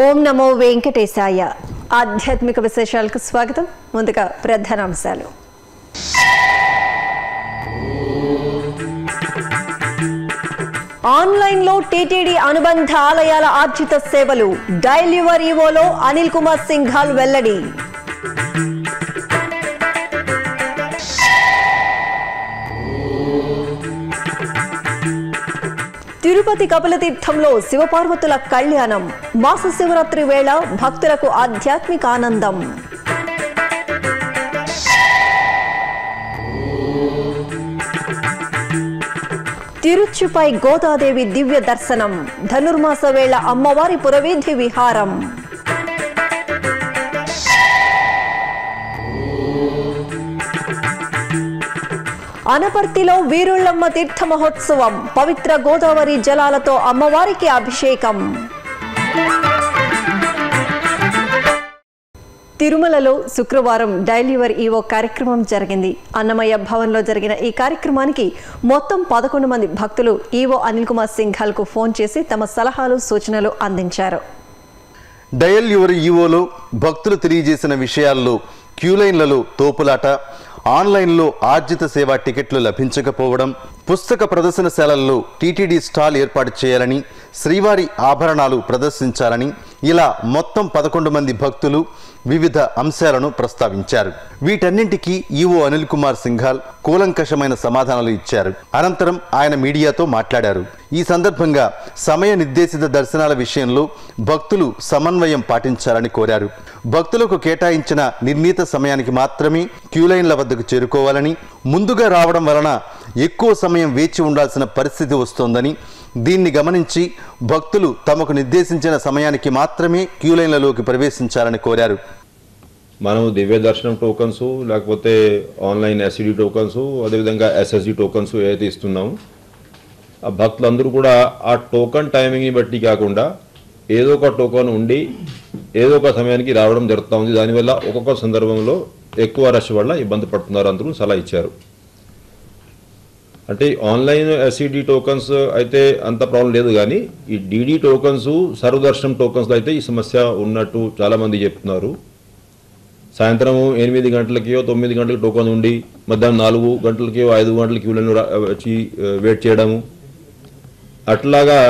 ఓం నమో వెంకటేశాయ. ఆధ్యాత్మిక విశేషాలకు స్వాగతం. ముందుగా ప్రధానాంశాలు. ఆన్లైన్లో టీటీడీ అనుబంధ ఆలయాల ఆర్జిత సేవలు. డయల్ యువర్ ఈవోలో అనిల్ కుమార్ సింఘాల్ వెల్లడి. తిరుపతి కపిలతీర్థంలో శివపార్వతుల కళ్యాణం. మాస శివరాత్రి వేళ భక్తులకు ఆధ్యాత్మిక ఆనందం. తిరుచుపై గోదాదేవి దివ్య దర్శనం. ధనుర్మాస వేళ అమ్మవారి పురవీధి విహారం. అనపర్తిలో వీరుళ్ళమ్మ తీర్థ మహోత్సవం. పవిత్ర గోదావరి జలాలతో అమ్మవారికి అభిషేకం. తిరుమలలో శుక్రవారం డయల్ యువర్ ఈవో కార్యక్రమం జరిగింది. అన్నమయ్య భవన్లో జరిగిన ఈ కార్యక్రమానికి మొత్తం 11 మంది భక్తులు ఈవో అనిల్ కుమార్ సింఘాల్కు ఫోన్ చేసి తమ సలహాలు సూచనలు అందించారు. డయల్ యువర్ ఈవోలో భక్తులు తెలియజేసిన విషయాల్లో క్యూలైన్లలో తోపులాట, ఆన్లైన్లో ఆర్జిత సేవా టికెట్లు లభించకపోవడం, పుస్తక ప్రదర్శనశాలల్లో టీటీడీ స్టాల్ ఏర్పాటు చేయాలని, శ్రీవారి ఆభరణాలు ప్రదర్శించాలని ఇలా మొత్తం 11 మంది భక్తులు వివిధ అంశాలను ప్రస్తావించారు. వీటన్నింటికీ ఈవో అనిల్ కుమార్ సింఘాల్ కూలంకషమైన సమాధానాలు ఇచ్చారు. అనంతరం ఆయన మీడియాతో మాట్లాడారు. ఈ సందర్భంగా సమయ నిర్దేశిత దర్శనాల విషయంలో భక్తులు సమన్వయం పాటించాలని కోరారు. భక్తులకు కేటాయించిన నిర్ణీత సమయానికి మాత్రమే క్యూలైన్ల వద్దకు చేరుకోవాలని, ముందుగా రావడం వలన ఎక్కువ సమయం వేచి ఉండాల్సిన పరిస్థితి వస్తోందని, దీన్ని గమనించి భక్తులు తమకు నిర్దేశించిన సమయానికి మాత్రమే క్యూలైన్లలోకి ప్రవేశించాలని కోరారు. మనం దివ్య దర్శనం టోకన్స్, లేకపోతే ఆన్లైన్ ఎస్సిడి టోకన్స్, అదేవిధంగా ఎస్ఎస్డి టోకన్స్ ఏదైతే ఇస్తున్నాము, ఆ భక్తులందరూ కూడా ఆ టోకన్ టైమింగ్ని బట్టి కాకుండా ఏదో ఒక టోకన్ ఉండి ఏదో ఒక సమయానికి రావడం జరుగుతూ ఉంది. దానివల్ల ఒక్కొక్క సందర్భంలో ఎక్కువ రష్ వల్ల ఇబ్బంది పడుతున్నారు అందరూ సలహా ఇచ్చారు. అంటే ఆన్లైన్ ఎస్సిడి టోకన్స్ అయితే అంత ప్రాబ్లం లేదు, కానీ ఈ డిడి టోకన్స్, సర్వదర్శనం టోకన్స్లో అయితే ఈ సమస్య ఉన్నట్టు చాలామంది చెప్తున్నారు. సాయంత్రం 8 గంటలకో 9 గంటలకి టోకన్ ఉండి మధ్యాహ్నం 4 గంటలకో 5 గంటలకి క్యూలను వచ్చి వెయిట్ చేయడము, అట్లాగా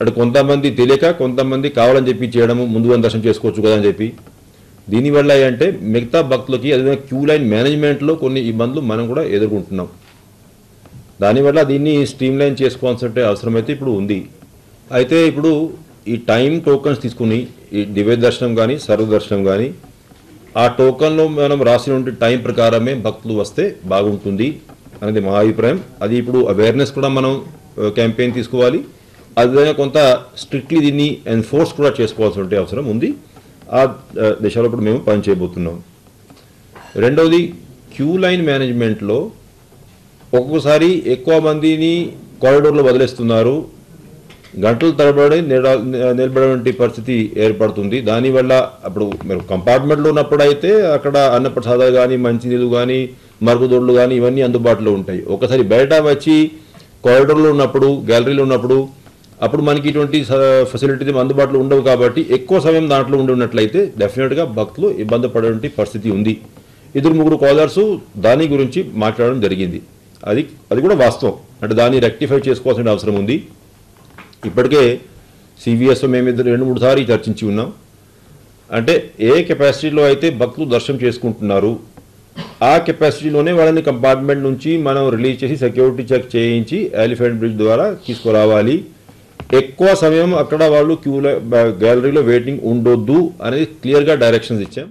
అటు కొంతమంది తెలియక కొంతమంది కావాలని చెప్పి చేయడము, ముందుగా దర్శనం చేసుకోవచ్చు కదా అని చెప్పి. దీనివల్ల ఏంటంటే మిగతా భక్తులకి అదేవిధంగా క్యూ లైన్ మేనేజ్మెంట్లో కొన్ని ఇబ్బందులు మనం కూడా ఎదుర్కొంటున్నాం. దానివల్ల దీన్ని స్ట్రీమ్లైన్ చేసుకోవాల్సిన అవసరం అయితే ఇప్పుడు ఉంది. అయితే ఇప్పుడు ఈ టైం టోకన్స్ తీసుకుని ఈ దివ్య దర్శనం కానీ సర్వదర్శనం కానీ ఆ టోకన్లో మనం రాసిన టైం ప్రకారమే భక్తులు వస్తే బాగుంటుంది అనేది మా అభిప్రాయం. అది ఇప్పుడు అవేర్నెస్ కూడా మనం క్యాంపెయిన్ తీసుకోవాలి. అదేవిధంగా కొంత స్ట్రిక్ట్లీ దీన్ని ఎన్ఫోర్స్ కూడా చేసుకోవాల్సిన అవసరం ఉంది. ఆ దిశలో ఇప్పుడు మేము పని చేయబోతున్నాం. రెండవది, క్యూ లైన్ మేనేజ్మెంట్లో ఒక్కొక్కసారి ఎక్కువ మందిని కారిడోర్లో వదిలేస్తున్నారు. గంటల తరబడి నిలబడే పరిస్థితి ఏర్పడుతుంది. దానివల్ల అప్పుడు మీరు కంపార్ట్మెంట్లో ఉన్నప్పుడు అయితే అక్కడ అన్నప్రసాదాలు కానీ, మంచినీళ్ళు కానీ, మరుగుదొడ్లు కానీ ఇవన్నీ అందుబాటులో ఉంటాయి. ఒకసారి బయట వచ్చి కారిడోర్లో ఉన్నప్పుడు, గ్యాలరీలో ఉన్నప్పుడు అప్పుడు మనకి ఇటువంటి ఫెసిలిటీస్ అందుబాటులో ఉండవు. కాబట్టి ఎక్కువ సమయం దాంట్లో ఉన్నట్లయితే డెఫినెట్గా భక్తులు ఇబ్బంది పడే పరిస్థితి ఉంది. 2-3 కాలర్స్ దాని గురించి మాట్లాడడం జరిగింది. అది కూడా వాస్తవం. అంటే దాన్ని రెక్టిఫై చేసుకోవాల్సిన అవసరం ఉంది. ఇప్పటికే సివిఎస్లో మేము 2-3 సార్లు చర్చించి ఉన్నాం. అంటే ఏ కెపాసిటీలో అయితే భక్తులు దర్శనం చేసుకుంటున్నారు ఆ కెపాసిటీలోనే వాళ్ళని కంపార్ట్మెంట్ నుంచి మనం రిలీజ్ చేసి సెక్యూరిటీ చెక్ చేయించి ఎలిఫెంట్ బ్రిడ్జ్ ద్వారా తీసుకురావాలి. ఎక్కువ సమయం అక్కడ వాళ్ళు క్యూలో గ్యాలరీలో వెయిటింగ్ ఉండొద్దు అనేది క్లియర్గా డైరెక్షన్స్ ఇచ్చాం.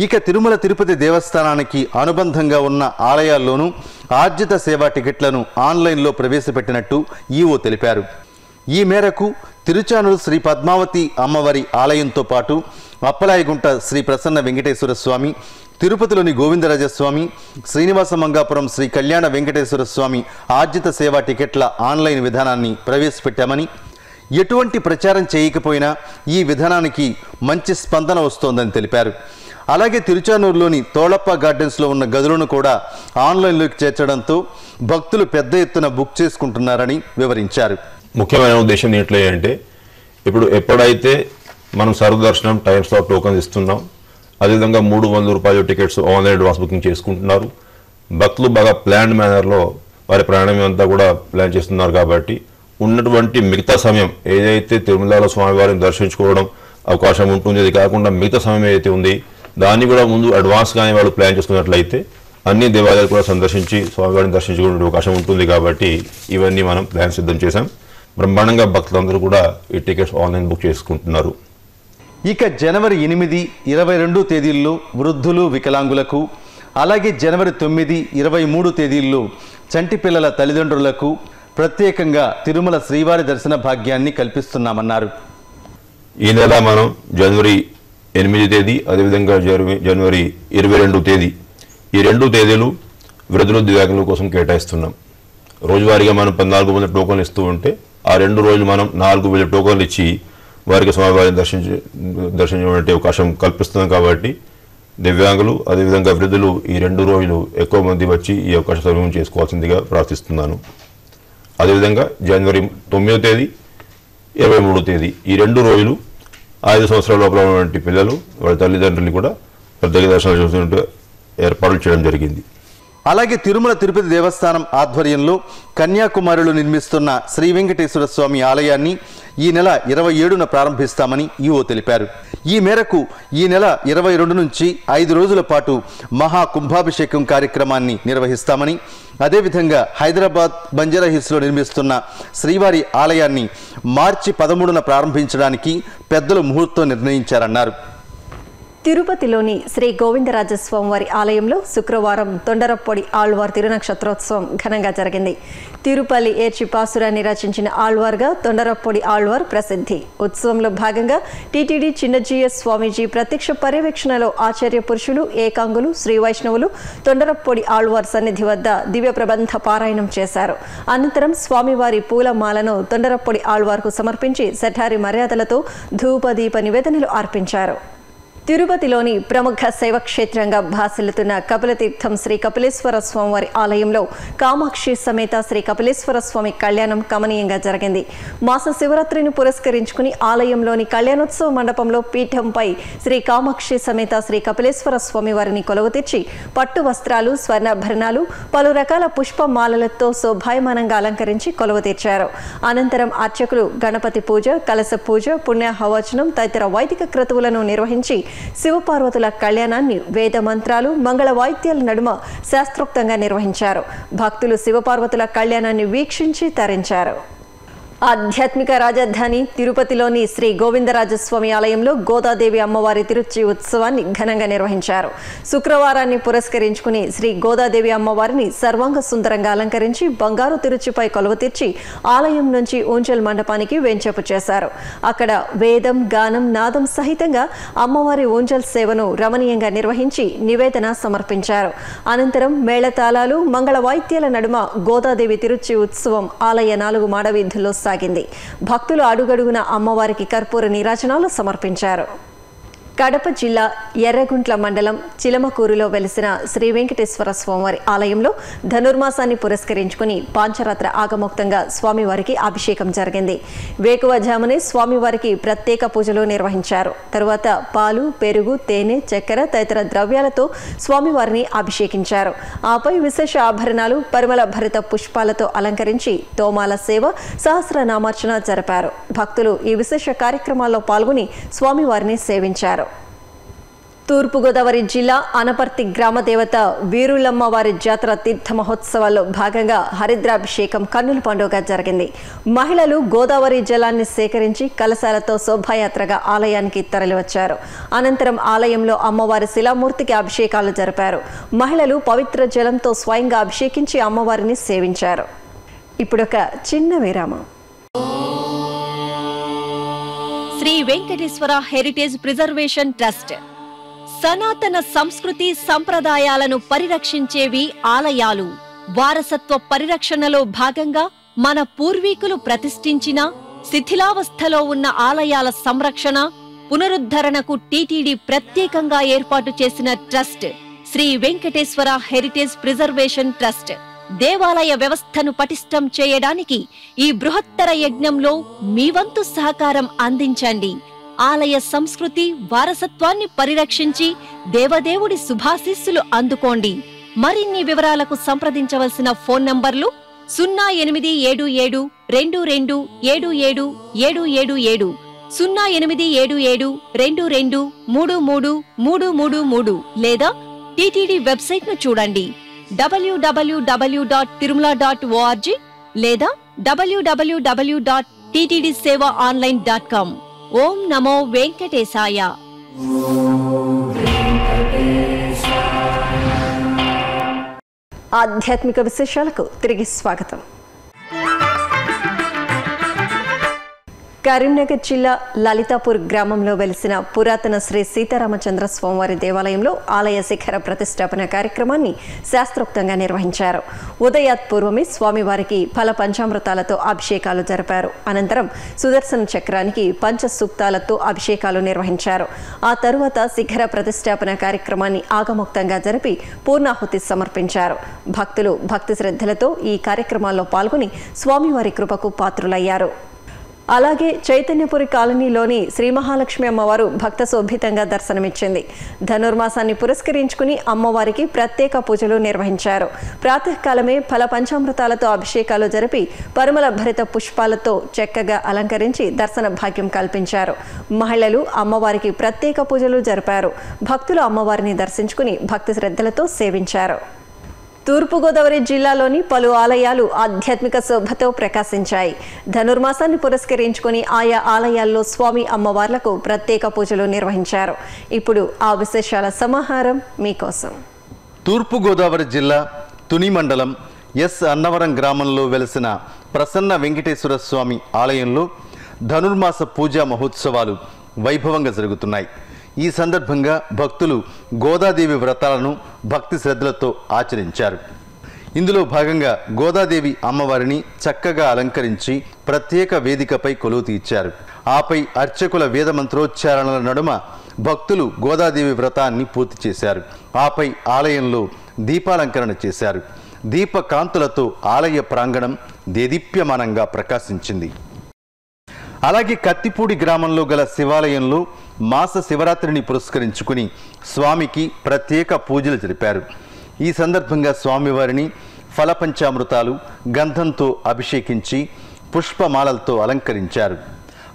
ఇక తిరుమల తిరుపతి దేవస్థానానికి అనుబంధంగా ఉన్న ఆలయాల్లోనూ ఆర్జిత సేవా టికెట్లను ఆన్లైన్లో ప్రవేశపెట్టినట్టు ఈవో తెలిపారు. ఈ మేరకు తిరుచానూరు శ్రీ పద్మావతి అమ్మవారి ఆలయంతో పాటు అప్పలాయగుంట శ్రీ ప్రసన్న వెంకటేశ్వర స్వామి, తిరుపతిలోని గోవిందరాజస్వామి, శ్రీనివాస మంగాపురం శ్రీ కళ్యాణ వెంకటేశ్వర స్వామి ఆర్జిత సేవా టికెట్ల ఆన్లైన్ విధానాన్ని ప్రవేశపెట్టామని, ఎటువంటి ప్రచారం చేయకపోయినా ఈ విధానానికి మంచి స్పందన వస్తోందని తెలిపారు. అలాగే తిరుచానూరులోని తోళప్ప గార్డెన్స్లో ఉన్న గదులను కూడా ఆన్లైన్లోకి చేర్చడంతో భక్తులు పెద్ద ఎత్తున బుక్ చేసుకుంటున్నారని వివరించారు. ముఖ్యమైన ఉద్దేశం ఏంటంటే ఇప్పుడు ఎప్పుడైతే మనం సర్వదర్శనం టైమ్ స్లాట్ టోకన్స్ ఇస్తున్నాం. అదేవిధంగా 300 రూపాయల టికెట్స్ ఆన్లైన్ అడ్వాన్స్ బుకింగ్ చేసుకుంటున్నారు. భక్తులు బాగా ప్లాన్డ్ మేనర్లో వారి ప్రయాణం అంతా కూడా ప్లాన్ చేస్తున్నారు. కాబట్టి ఉన్నటువంటి మిగతా సమయం ఏదైతే తిరుమలలో స్వామివారిని దర్శించుకోవడం అవకాశం ఉంటుంది, అది కాకుండా మిగతా సమయం ఏదైతే ఉంది దాన్ని కూడా ముందు అడ్వాన్స్గానే వాళ్ళు ప్లాన్ చేసుకున్నట్లయితే అన్ని దేవాలయాలు కూడా సందర్శించి స్వామివారిని దర్శించుకునే అవకాశం ఉంటుంది. కాబట్టి ఇవన్నీ మనం ప్లాన్ సిద్ధం చేశాం. బ్రహ్మాండంగా భక్తులందరూ కూడా ఈ టికెట్స్ ఆన్లైన్ బుక్ చేసుకుంటున్నారు. ఇక జనవరి 8, 22 తేదీల్లో వృద్ధులు, వికలాంగులకు, అలాగే జనవరి 9, 23 తేదీల్లో చంటి పిల్లల తల్లిదండ్రులకు ప్రత్యేకంగా తిరుమల శ్రీవారి దర్శన భాగ్యాన్ని కల్పిస్తున్నామన్నారు. ఈ నెల మనం జనవరి 8 తేదీ అదేవిధంగా జనవరి 22 తేదీ ఈ 2 తేదీలు వృద్ధులు, దివ్యాంగుల కోసం కేటాయిస్తున్నాం. రోజువారీగా మనం 14,000 టోకన్లు ఇస్తూ ఉంటే ఆ 2 రోజులు మనం 4,000 టోకన్లు ఇచ్చి వారికి స్వామివారిని దర్శించే అవకాశం కల్పిస్తున్నాం. కాబట్టి దివ్యాంగులు అదేవిధంగా వృద్ధులు ఈ 2 రోజులు ఎక్కువ మంది వచ్చి ఈ అవకాశం సద్వినియోగం చేసుకోవాల్సిందిగా ప్రార్థిస్తున్నాను. అదేవిధంగా జనవరి 9 తేదీ 23 తేదీ ఈ 2 రోజులు 5 సంవత్సరాల లోపల ఉన్నటువంటి పిల్లలు వాళ్ళ తల్లిదండ్రులు కూడా ప్రత్యేక దర్శనాలు చూస్తుంటే ఏర్పాట్లు చేయడం జరిగింది. అలాగే తిరుమల తిరుపతి దేవస్థానం ఆధ్వర్యంలో కన్యాకుమారిలో నిర్మిస్తున్న శ్రీ వెంకటేశ్వర స్వామి ఆలయాన్ని ఈ నెల 27న ప్రారంభిస్తామని ఈవో తెలిపారు. ఈ మేరకు ఈ నెల 22 నుంచి 5 రోజుల పాటు మహా కుంభాభిషేకం కార్యక్రమాన్ని నిర్వహిస్తామని, అదేవిధంగా హైదరాబాద్ బంజారాహిల్స్లో నిర్మిస్తున్న శ్రీవారి ఆలయాన్ని మార్చి 13న ప్రారంభించడానికి పెద్దలు ముహూర్తం నిర్ణయించారన్నారు. తిరుపతిలోని శ్రీ గోవిందరాజస్వామి వారి ఆలయంలో శుక్రవారం తొండరప్పొడి ఆళ్వార్ తిరునక్షత్రోత్సవం ఘనంగా జరిగింది. తిరుపల్లి ఏర్చి పాసురాన్ని రచించిన ఆళ్వార్గా తొండరప్పొడి ఆళ్వార్ ప్రసిద్ధి. ఉత్సవంలో భాగంగా టీటీడీ చిన్నజీఎస్ స్వామీజీ ప్రత్యక్ష పర్యవేక్షణలో ఆచార్య పురుషులు, ఏకాంగులు, శ్రీ వైష్ణవులు తొండరప్పొడి ఆళ్వార్ సన్నిధి వద్ద దివ్య ప్రబంధ పారాయణం చేశారు. అనంతరం స్వామివారి పూలమాలను తొండరప్పొడి ఆళ్వార్కు సమర్పించి శఠారి మర్యాదలతో ధూపదీప నివేదనలు అర్పించారు. తిరుపతిలోని ప్రముఖ శైవక్షేత్రంగా భాసిల్లుతున్న కపిలతీర్థం శ్రీ కపిలేశ్వర స్వామివారి ఆలయంలో కామాక్షి సమేత శ్రీ కపిలేశ్వర స్వామి కళ్యాణం కమనీయంగా జరిగింది. మాస శివరాత్రిని పురస్కరించుకుని ఆలయంలోని కళ్యాణోత్సవ మండపంలో పీఠంపై శ్రీ కామాక్షి సమేత శ్రీ కపిలేశ్వర స్వామి వారిని కొలువుతీర్చి పట్టు వస్త్రాలు, స్వర్ణాభరణాలు, పలు రకాల పుష్పమాలలతో శోభాయమానంగా అలంకరించి కొలువుతీర్చారు. అనంతరం అర్చకులు గణపతి పూజ, కలశ పూజ, పుణ్యాహవచనం తదితర వైదిక క్రతువులను నిర్వహించి శివపార్వతుల కళ్యాణాన్ని వేద మంత్రాలు, మంగళ వాయిద్యాల నడుమ శాస్త్రోక్తంగా నిర్వహించారు. భక్తులు శివపార్వతుల కళ్యాణాన్ని వీక్షించి తరించారు. ఆధ్యాత్మిక రాజధాని తిరుపతిలోని శ్రీ గోవిందరాజస్వామి ఆలయంలో గోదాదేవి అమ్మవారి తిరుచి ఉత్సవాన్ని ఘనంగా నిర్వహించారు. శుక్రవారాన్ని పురస్కరించుకుని శ్రీ గోదాదేవి అమ్మవారిని సర్వాంగ సుందరంగా అలంకరించి బంగారు తిరుచిపై కొలువుతీర్చి ఆలయం నుంచి ఊంచల్ మండపానికి వెంచపు చేశారు. అక్కడ వేదం, గానం, నాదం సహితంగా అమ్మవారి ఊంచల్ సేవను రమణీయంగా నిర్వహించి నివేదన సమర్పించారు. అనంతరం మేళతాళాలు, మంగళ వాయిద్యాల నడుమ గోదాదేవి తిరుచి ఉత్సవం ఆలయ 4 మాడవీధుల్లో సాగింది. భక్తులు అడుగడుగున అమ్మవారికి కర్పూర నీరాజనాలు సమర్పించారు. కడప జిల్లా ఎర్రగుంట్ల మండలం చిలమకూరులో వెలిసిన శ్రీ వెంకటేశ్వర స్వామివారి ఆలయంలో ధనుర్మాసాన్ని పురస్కరించుకుని పాంచరాత్ర ఆగమోక్తంగా స్వామివారికి అభిషేకం జరిగింది. వేకువజామునే స్వామివారికి ప్రత్యేక పూజలు నిర్వహించారు. తరువాత పాలు, పెరుగు, తేనె, చక్కెర తదితర ద్రవ్యాలతో స్వామివారిని అభిషేకించారు. ఆపై విశేష ఆభరణాలు, పరిమళ భరిత పుష్పాలతో అలంకరించి తోమాల సేవ, సహస్రనామార్చన జరిపారు. భక్తులు ఈ విశేష కార్యక్రమాల్లో పాల్గొని స్వామివారిని సేవించారు. తూర్పుగోదావరి జిల్లా అనపర్తి గ్రామ దేవత వీరులమ్మ వారి జాతర తీర్థ మహోత్సవాల్లో భాగంగా హరిద్రాభిషేకం కన్నుల పండుగగా జరిగింది. మహిళలు గోదావరి జలాన్ని సేకరించి కలశాలతో శోభాయాత్రగా ఆలయానికి తరలివచ్చారు. అనంతరం ఆలయంలో అమ్మవారి శిలామూర్తికి అభిషేకాలు జరిపారు. మహిళలు పవిత్ర జలంతో స్వయంగా అభిషేకించి అమ్మవారిని సేవించారు. ఇప్పుడొక చిన్న విరామం. Shri Venkateswara heritage preservation trust సనాతన సంస్కృతి సంప్రదాయాలను పరిరక్షించేవి ఆలయాలు. వారసత్వ పరిరక్షణలో భాగంగా మన పూర్వీకులు ప్రతిష్ఠించిన శిథిలావస్థలో ఉన్న ఆలయాల సంరక్షణ, పునరుద్ధరణకు టీటీడీ ప్రత్యేకంగా ఏర్పాటు చేసిన trust Shri Venkateswara heritage preservation trust. దేవాలయ వ్యవస్థను పటిష్టం చేయడానికి ఈ బృహత్తర యజ్ఞంలో మీ వంతు సహకారం అందించండి. ఆలయ సంస్కృతి వారసత్వాన్ని పరిరక్షించి దేవదేవుడి శుభాశీస్సులు అందుకోండి. మరిన్ని వివరాలకు సంప్రదించవలసిన ఫోన్ నంబర్లు 0877 22 77 777, 0877 22 33 333 లేదా టీటీడీ వెబ్సైట్ ను చూడండి www.tirumala.org లేదా www.ttdsevaonline.com. ఓం నమో వెంకటేశాయ. ఆధ్యాత్మిక విశేషాలకు తిరిగి స్వాగతం. కరీంనగర్ జిల్లా లలితాపూర్ గ్రామంలో వెలిసిన పురాతన శ్రీ సీతారామచంద్ర స్వామివారి దేవాలయంలో ఆలయ శిఖర ప్రతిష్టాపన కార్యక్రమాన్ని శాస్త్రోక్తంగా నిర్వహించారు. ఉదయాత్పూర్వమే స్వామివారికి ఫల పంచామృతాలతో అభిషేకాలు జరిపారు. అనంతరం సుదర్శన చక్రానికి పంచసూక్తాలతో అభిషేకాలు నిర్వహించారు. ఆ తరువాత శిఖర ప్రతిష్టాపన కార్యక్రమాన్ని ఆగమోక్తంగా జరిపి పూర్ణాహుతి సమర్పించారు. భక్తులు భక్తి శ్రద్ధలతో ఈ కార్యక్రమాల్లో పాల్గొని స్వామివారి కృపకు పాత్రులయ్యారు. అలాగే చైతన్యపురి కాలనీలోని శ్రీ మహాలక్ష్మి అమ్మవారు భక్త శోభితంగా దర్శనమిచ్చింది. ధనుర్మాసాన్ని పురస్కరించుకుని అమ్మవారికి ప్రత్యేక పూజలు నిర్వహించారు. ప్రాతకాలమే ఫల పంచామృతాలతో అభిషేకాలు జరిపి పరిమళ భరిత పుష్పాలతో చక్కగా అలంకరించి దర్శన భాగ్యం కల్పించారు. మహిళలు అమ్మవారికి ప్రత్యేక పూజలు జరిపారు. భక్తులు అమ్మవారిని దర్శించుకుని భక్తి శ్రద్ధలతో సేవించారు. తూర్పుగోదావరి జిల్లాలోని పలు ఆలయాలు ఆధ్యాత్మిక శోభతో ప్రకాశించాయి. ధనుర్మాసాన్ని పురస్కరించుకుని ఆయా ఆలయాల్లో స్వామి అమ్మవార్లకు ప్రత్యేక పూజలు నిర్వహించారు. ఇప్పుడు ఆ విశేషాల సమాహారం మీకోసం. తూర్పుగోదావరి జిల్లా తుని మండలం ఎస్ అన్నవరం గ్రామంలో వెలిసిన ప్రసన్న వెంకటేశ్వర స్వామి ఆలయంలో ధనుర్మాస పూజా మహోత్సవాలు వైభవంగా జరుగుతున్నాయి. ఈ సందర్భంగా భక్తులు గోదాదేవి వ్రతాలను భక్తి శ్రద్ధలతో ఆచరించారు. ఇందులో భాగంగా గోదాదేవి అమ్మవారిని చక్కగా అలంకరించి ప్రత్యేక వేదికపై కొలువు తీర్చారు. ఆపై అర్చకుల వేద మంత్రోచ్చారణల నడుమ భక్తులు గోదాదేవి వ్రతాన్ని పూర్తి చేశారు. ఆపై ఆలయంలో దీపాలంకరణ చేశారు. దీపకాంతులతో ఆలయ ప్రాంగణం దేదీప్యమానంగా ప్రకాశించింది. అలాగే కత్తిపూడి గ్రామంలో గల శివాలయంలో మాస శివరాత్రిని పురస్కరించుకుని స్వామికి ప్రత్యేక పూజలు జరిపారు. ఈ సందర్భంగా స్వామివారిని ఫలపంచామృతాలు గంధంతో అభిషేకించి పుష్పమాలలతో అలంకరించారు.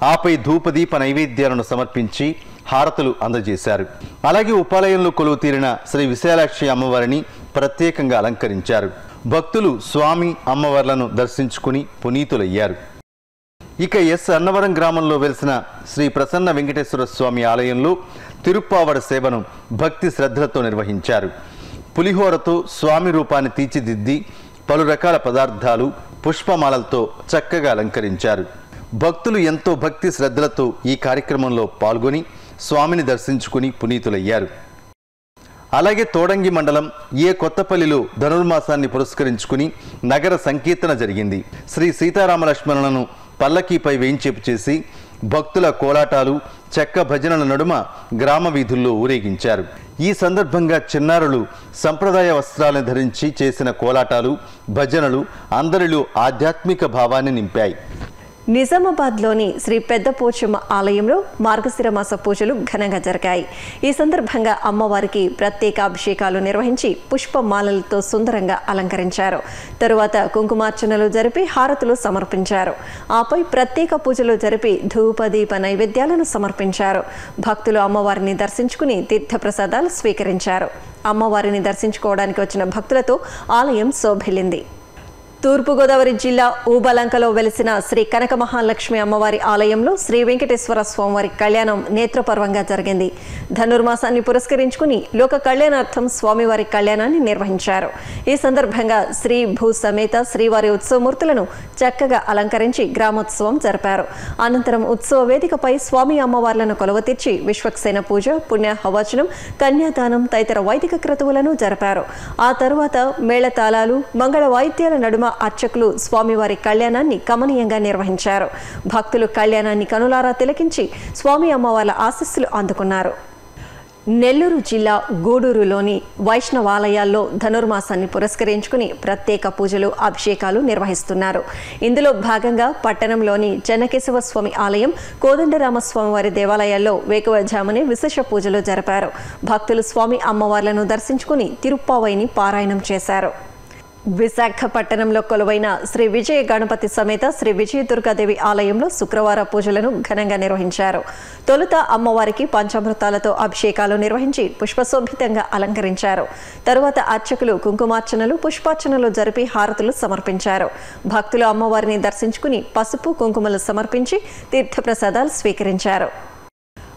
ఆపై ధూపదీప నైవేద్యాలను సమర్పించి హారతులు అందజేశారు. అలాగే ఉపాలయంలో కొలువు తీరిన శ్రీ విశాలాక్షి అమ్మవారిని ప్రత్యేకంగా అలంకరించారు. భక్తులు స్వామి అమ్మవార్లను దర్శించుకుని పునీతులయ్యారు. ఇక ఎస్ అన్నవరం గ్రామంలో వెలిసిన శ్రీ ప్రసన్న వెంకటేశ్వర స్వామి ఆలయంలో తిరుప్పావడ సేవను భక్తి శ్రద్ధలతో నిర్వహించారు. పులిహోరతో స్వామి రూపాన్ని తీర్చిదిద్ది పలు రకాల పదార్థాలు పుష్పమాలలతో చక్కగా అలంకరించారు. భక్తులు ఎంతో భక్తి శ్రద్ధలతో ఈ కార్యక్రమంలో పాల్గొని స్వామిని దర్శించుకుని పునీతులయ్యారు. అలాగే తోడంగి మండలం ఏ కొత్తపల్లిలో ధనుర్మాసాన్ని పురస్కరించుకుని నగర సంకీర్తన జరిగింది. శ్రీ సీతారామలక్ష్మణులను పల్లకీపై వేయించేపు చేసి భక్తుల కోలాటాలు చెక్క భజనల నడుమ గ్రామ వీధుల్లో ఊరేగించారు. ఈ సందర్భంగా చిన్నారులు సంప్రదాయ వస్త్రాలను ధరించి చేసిన కోలాటాలు భజనలు అందరిలో ఆధ్యాత్మిక భావాన్ని నింపాయి. నిజామాబాద్లోని శ్రీ పెద్ద పోచమ్మ ఆలయంలో మార్గశిర మాస పూజలు ఘనంగా జరిగాయి. ఈ సందర్భంగా అమ్మవారికి ప్రత్యేక అభిషేకాలు నిర్వహించి పుష్పమాలలతో సుందరంగా అలంకరించారు. తరువాత కుంకుమార్చనలు జరిపి హారతులు సమర్పించారు. ఆపై ప్రత్యేక పూజలు జరిపి ధూపదీప నైవేద్యాలను సమర్పించారు. భక్తులు అమ్మవారిని దర్శించుకుని తీర్థప్రసాదాలు స్వీకరించారు. అమ్మవారిని దర్శించుకోవడానికి వచ్చిన భక్తులతో ఆలయం శోభిల్లింది. తూర్పుగోదావరి జిల్లా ఊబలంకలో వెలిసిన శ్రీ కనక మహాలక్ష్మి అమ్మవారి ఆలయంలో శ్రీ వెంకటేశ్వర స్వామివారి కళ్యాణం నేత్రపర్వంగా జరిగింది. ధనుర్మాసాన్ని పురస్కరించుకుని లోక కళ్యాణార్థం స్వామివారి కళ్యాణాన్ని నిర్వహించారు. ఈ సందర్భంగా శ్రీ భూ సమేత శ్రీవారి ఉత్సవమూర్తులను చక్కగా అలంకరించి గ్రామోత్సవం జరిపారు. అనంతరం ఉత్సవ వేదికపై స్వామి అమ్మవార్లను కొలువతీర్చి విశ్వక్సేన పూజ, పుణ్యహవచనం, కన్యాదానం తదితర వైదిక క్రతువులను జరిపారు. ఆ తరువాత మేళతాళాలు, మంగళ వాయిద్యాల నడుమ అర్చకులు స్వామివారి కళ్యాణాన్ని కమనీయంగా నిర్వహించారు. భక్తులు కళ్యాణాన్ని కనులారా తిలకించి స్వామి అమ్మవార్ల ఆశీస్సులు అందుకున్నారు. నెల్లూరు జిల్లా గూడూరులోని వైష్ణవాలయాల్లో ధనుర్మాసాన్ని పురస్కరించుకుని ప్రత్యేక పూజలు అభిషేకాలు నిర్వహిస్తున్నారు. ఇందులో భాగంగా పట్టణంలోని చెన్నకేశవ స్వామి ఆలయం, కోదండరామస్వామి వారి దేవాలయాల్లో వేకువజామునే విశేష పూజలు జరిపారు. భక్తులు స్వామి అమ్మవార్లను దర్శించుకుని తిరుప్పావైని పారాయణం చేశారు. విశాఖపట్టణంలో కొలువైన శ్రీ విజయ గణపతి సమేత శ్రీ విజయదుర్గాదేవి ఆలయంలో శుక్రవార పూజలను ఘనంగా నిర్వహించారు. తొలుత అమ్మవారికి పంచామృతాలతో అభిషేకాలు నిర్వహించి పుష్పశోభితంగా అలంకరించారు. తరువాత అర్చకులు కుంకుమార్చనలు, పుష్పార్చనలు జరిపి హారతులు సమర్పించారు. భక్తులు అమ్మవారిని దర్శించుకుని పసుపు, కుంకుమలు సమర్పించి తీర్థప్రసాదాలు స్వీకరించారు.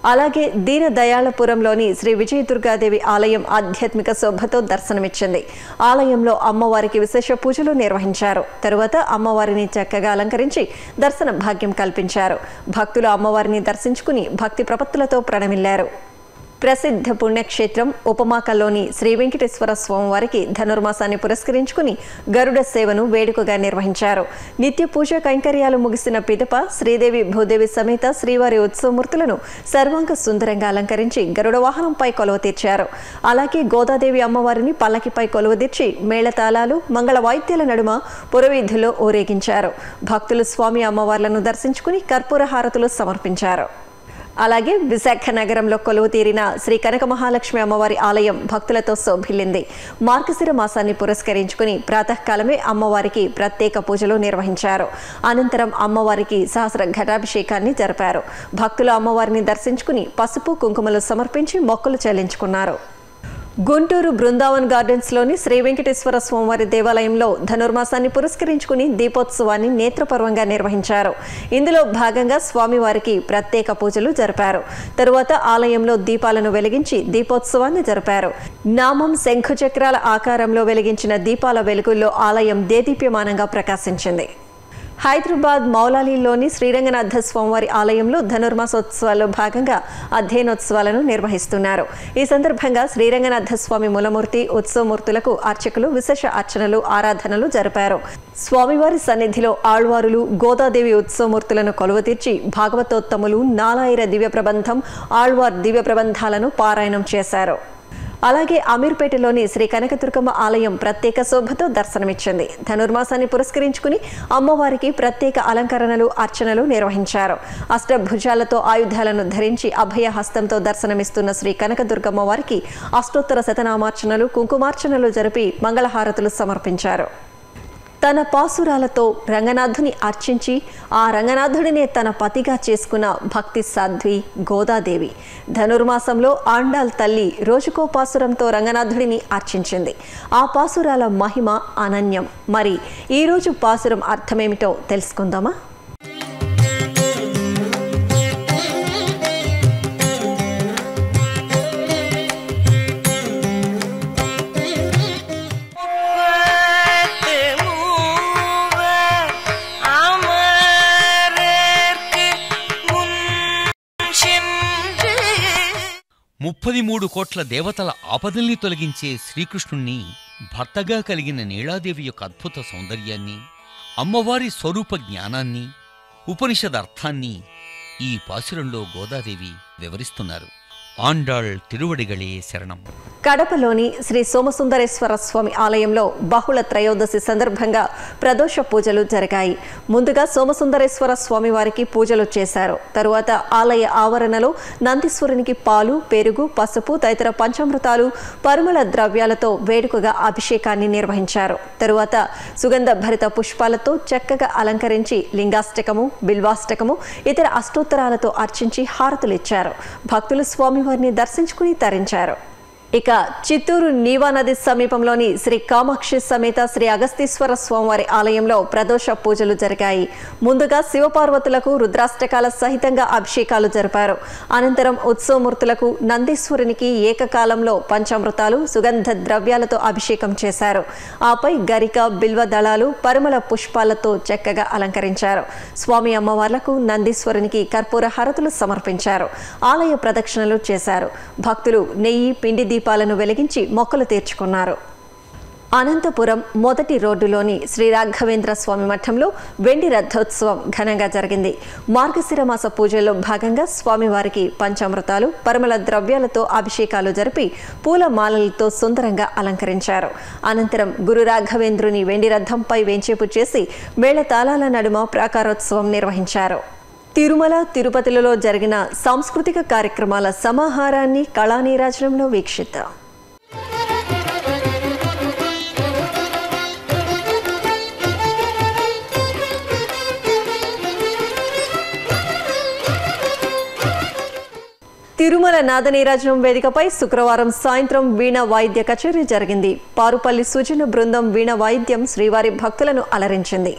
అలాగే దీనదయాళపురంలోని శ్రీ విజయదుర్గాదేవి ఆలయం ఆధ్యాత్మిక శోభతో దర్శనమిచ్చింది. ఆలయంలో అమ్మవారికి విశేష పూజలు నిర్వహించారు. తరువాత అమ్మవారిని చక్కగా అలంకరించి దర్శన భాగ్యం కల్పించారు. భక్తులు అమ్మవారిని దర్శించుకుని భక్తి ప్రపత్తులతో ప్రణమిల్లారు. ప్రసిద్ధ పుణ్యక్షేత్రం ఉపమాకల్లోని శ్రీ వెంకటేశ్వర స్వామివారికి ధనుర్మాసాన్ని పురస్కరించుకుని గరుడ సేవను వేడుకగా నిర్వహించారు. నిత్య పూజ కైంకర్యాలు ముగిసిన పిదప శ్రీదేవి భూదేవి సమేత శ్రీవారి ఉత్సవమూర్తులను సర్వాంగ సుందరంగా అలంకరించి గరుడ వాహనంపై కొలువ తీర్చారు. అలాగే గోదాదేవి అమ్మవారిని పల్లకిపై కొలువదీర్చి మేళతాళాలు, మంగళ వాయిద్యాల నడుమ పురవీధుల్లో ఊరేగించారు. భక్తులు స్వామి అమ్మవార్లను దర్శించుకుని కర్పూర హారతులు సమర్పించారు. అలాగే విశాఖ నగరంలో కొలువు తీరిన శ్రీ కనక మహాలక్ష్మి అమ్మవారి ఆలయం భక్తులతో శోభిల్లింది. మార్గశిర మాసాన్ని పురస్కరించుకుని ప్రాతకాలమే అమ్మవారికి ప్రత్యేక పూజలు నిర్వహించారు. అనంతరం అమ్మవారికి సహస్ర ఘటాభిషేకాన్ని జరిపారు. భక్తులు అమ్మవారిని దర్శించుకుని పసుపు, కుంకుమలు సమర్పించి మొక్కులు చెల్లించుకున్నారు. గుంటూరు బృందావన్ గార్డెన్స్లోని శ్రీ వెంకటేశ్వర స్వామివారి దేవాలయంలో ధనుర్మాసాన్ని పురస్కరించుకుని దీపోత్సవాన్ని నేత్రపర్వంగా నిర్వహించారు. ఇందులో భాగంగా స్వామివారికి ప్రత్యేక పూజలు జరిపారు. తరువాత ఆలయంలో దీపాలను వెలిగించి దీపోత్సవాన్ని జరిపారు. నామం శంఖుచక్రాల ఆకారంలో వెలిగించిన దీపాల వెలుగుల్లో ఆలయం దేదీప్యమానంగా ప్రకాశించింది. హైదరాబాద్ మౌలాలీలోని శ్రీరంగనాథ స్వామివారి ఆలయంలో ధనుర్మాసోత్సవాల్లో భాగంగా అధ్యయనోత్సవాలను నిర్వహిస్తున్నారు. ఈ సందర్భంగా శ్రీరంగనాథ స్వామి మూలమూర్తి, ఉత్సవమూర్తులకు అర్చకులు విశేష అర్చనలు, ఆరాధనలు జరిపారు. స్వామివారి సన్నిధిలో ఆళ్వారులు, గోదాదేవి ఉత్సవమూర్తులను కొలువతీర్చి భాగవతోత్తములు, నాలాయిర దివ్య ప్రబంధం, ఆళ్వార్ దివ్య ప్రబంధాలను పారాయణం చేశారు. అలాగే అమీర్పేటలోని శ్రీ కనకదుర్గమ్మ ఆలయం ప్రత్యేక శోభతో దర్శనమిచ్చింది. ధనుర్మాసాన్ని పురస్కరించుకుని అమ్మవారికి ప్రత్యేక అలంకరణలు, అర్చనలు నిర్వహించారు. అష్టభుజాలతో ఆయుధాలను ధరించి అభయ హస్తంతో దర్శనమిస్తున్న శ్రీ కనకదుర్గమ్మ వారికి అష్టోత్తర శతనామార్చనలు, కుంకుమార్చనలు జరిపి మంగళహారతులు సమర్పించారు. తన పాసురాలతో రంగనాథుని అర్చించి ఆ రంగనాథుడినే తన పతిగా చేసుకున్న భక్తి సాధ్వి గోదాదేవి ధనుర్మాసంలో ఆండాల్ తల్లి రోజుకో పాసురంతో రంగనాథుడిని అర్చించింది. ఆ పాసురాల మహిమ అనన్యం. మరి ఈరోజు పాసురం అర్థమేమిటో తెలుసుకుందామా? ముప్పది 3 కోట్ల దేవతల ఆపదల్ని తొలగించే శ్రీకృష్ణుణ్ణి భర్తగా కలిగిన నీలాదేవి యొక్క అద్భుత సౌందర్యాన్ని, అమ్మవారి స్వరూప జ్ఞానాన్ని, ఉపనిషదర్థాన్ని ఈ పాసురంలో గోదాదేవి వివరిస్తున్నారు. ఆండాళ్ తిరువడిగళే శరణం. కడపలోని శ్రీ సోమసుందరేశ్వర స్వామి ఆలయంలో బహుళ త్రయోదశి సందర్భంగా ప్రదోష పూజలు జరిగాయి. ముందుగా సోమసుందరేశ్వర స్వామి వారికి పూజలు చేశారు. తరువాత ఆలయ ఆవరణలో నందీశ్వరునికి పాలు, పెరుగు, పసుపు తదితర పంచామృతాలు, పరిమళ ద్రవ్యాలతో వేడుకగా అభిషేకాన్ని నిర్వహించారు. తరువాత సుగంధ భరిత పుష్పాలతో చక్కగా అలంకరించి లింగాష్టకము, బిల్వాష్టకము, ఇతర అష్టోత్తరాలతో అర్చించి హారతులిచ్చారు. భక్తులు స్వామివారిని దర్శించుకుని తరించారు. ఇక చిత్తూరు నీవా నది సమీపంలోని శ్రీ కామాక్షి సమేత శ్రీ అగస్తీశ్వర స్వామివారి ఆలయంలో ప్రదోష పూజలు జరిగాయి. ముందుగా శివపార్వతులకు రుద్రాష్టకాల సహితంగా అభిషేకాలు జరిపారు. అనంతరం ఉత్సవమూర్తులకు నందీశ్వరునికి ఏకకాలంలో పంచామృతాలు, సుగంధ ద్రవ్యాలతో అభిషేకం చేశారు. ఆపై గరిక, బిల్వ దళాలు, పరిమళ పుష్పాలతో చక్కగా అలంకరించారు. స్వామి అమ్మవార్లకు, నందీశ్వరునికి కర్పూర హారతులు సమర్పించారు. ఆలయ ప్రదక్షిణలు చేశారు. భక్తులు నెయ్యి, పిండి దీపాలను వెలిగించి మొక్కలు తీర్చుకున్నారు. అనంతపురం మొదటి రోడ్డులోని శ్రీ రాఘవేంద్ర స్వామి మఠంలో వెండి రథోత్సవం ఘనంగా జరిగింది. మార్గశిర మాస పూజల్లో భాగంగా స్వామివారికి పంచామృతాలు, పరిమళ ద్రవ్యాలతో అభిషేకాలు జరిపి పూల మాలలతో సుందరంగా అలంకరించారు. అనంతరం గురు రాఘవేంద్రుని వెండి రథంపై వేంచేపు చేసి మేళతాళాల నడుమ ప్రాకారోత్సవం నిర్వహించారు. తిరుమల, తిరుపతిలలో జరిగిన సాంస్కృతిక కార్యక్రమాల సమాహారాన్ని కళానీరాజనంలో వీక్షిద్దాం. తిరుమల నాదనీరాజనం వేదికపై శుక్రవారం సాయంత్రం వీణ వాయిద్య కచేరీ జరిగింది. పారుపల్లి సుజన బృందం వీణ వాయిద్యం శ్రీవారి భక్తులను అలరించింది.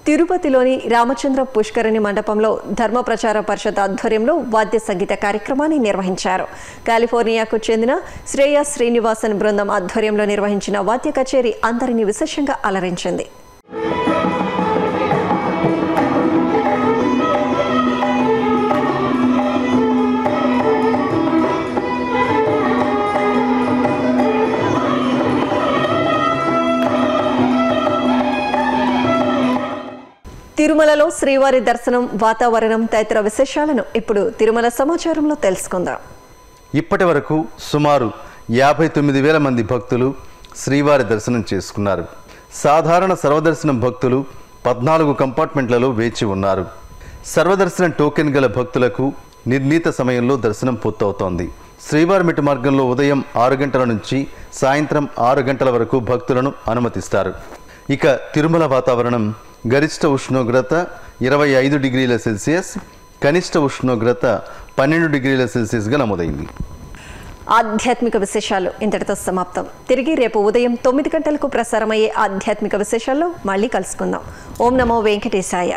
తిరుపతిలోని రామచంద్ర పుష్కరిణి మండపంలో ధర్మ ప్రచార పరిషత్ ఆధ్వర్యంలో వాద్య సంగీత కార్యక్రమాన్ని నిర్వహించారు. కాలిఫోర్నియాకు చెందిన శ్రేయస్ శ్రీనివాసన్ బృందం ఆధ్వర్యంలో నిర్వహించిన వాద్య కచేరీ అందరినీ విశేషంగా అలరించింది. తిరుమలలో శ్రీవారి దర్శనం, వాతావరణం తదితర విశేషాలను ఇప్పుడు తిరుమల సమాచారంలో తెలుసుకుందాం. ఇప్పటి వరకు సుమారు 59,000 మంది భక్తులు శ్రీవారి దర్శనం చేసుకున్నారు. సాధారణ సర్వదర్శనం భక్తులు 14 కంపార్ట్మెంట్లలో వేచి ఉన్నారు. సర్వదర్శనం టోకెన్ గల భక్తులకు నిర్ణీత సమయంలో దర్శనం పూర్తవుతోంది. శ్రీవారి మెట్టు మార్గంలో ఉదయం 6 గంటల నుంచి సాయంత్రం 6 గంటల వరకు భక్తులను అనుమతిస్తారు. ఇక తిరుమల వాతావరణం గరిష్ట ఉష్ణోగ్రత 25 డిగ్రీల సెల్సియస్, కనిష్ట ఉష్ణోగ్రత 12 డిగ్రీల సెల్సియస్గా నమోదైంది. ఆధ్యాత్మిక విశేషాలు ఇంతటితో సమాప్తం. తిరిగి రేపు ఉదయం 9 గంటలకు ప్రసారమయ్యే ఆధ్యాత్మిక విశేషాల్లో మళ్ళీ కలుసుకుందాం. ఓం నమో వెంకటేశాయ.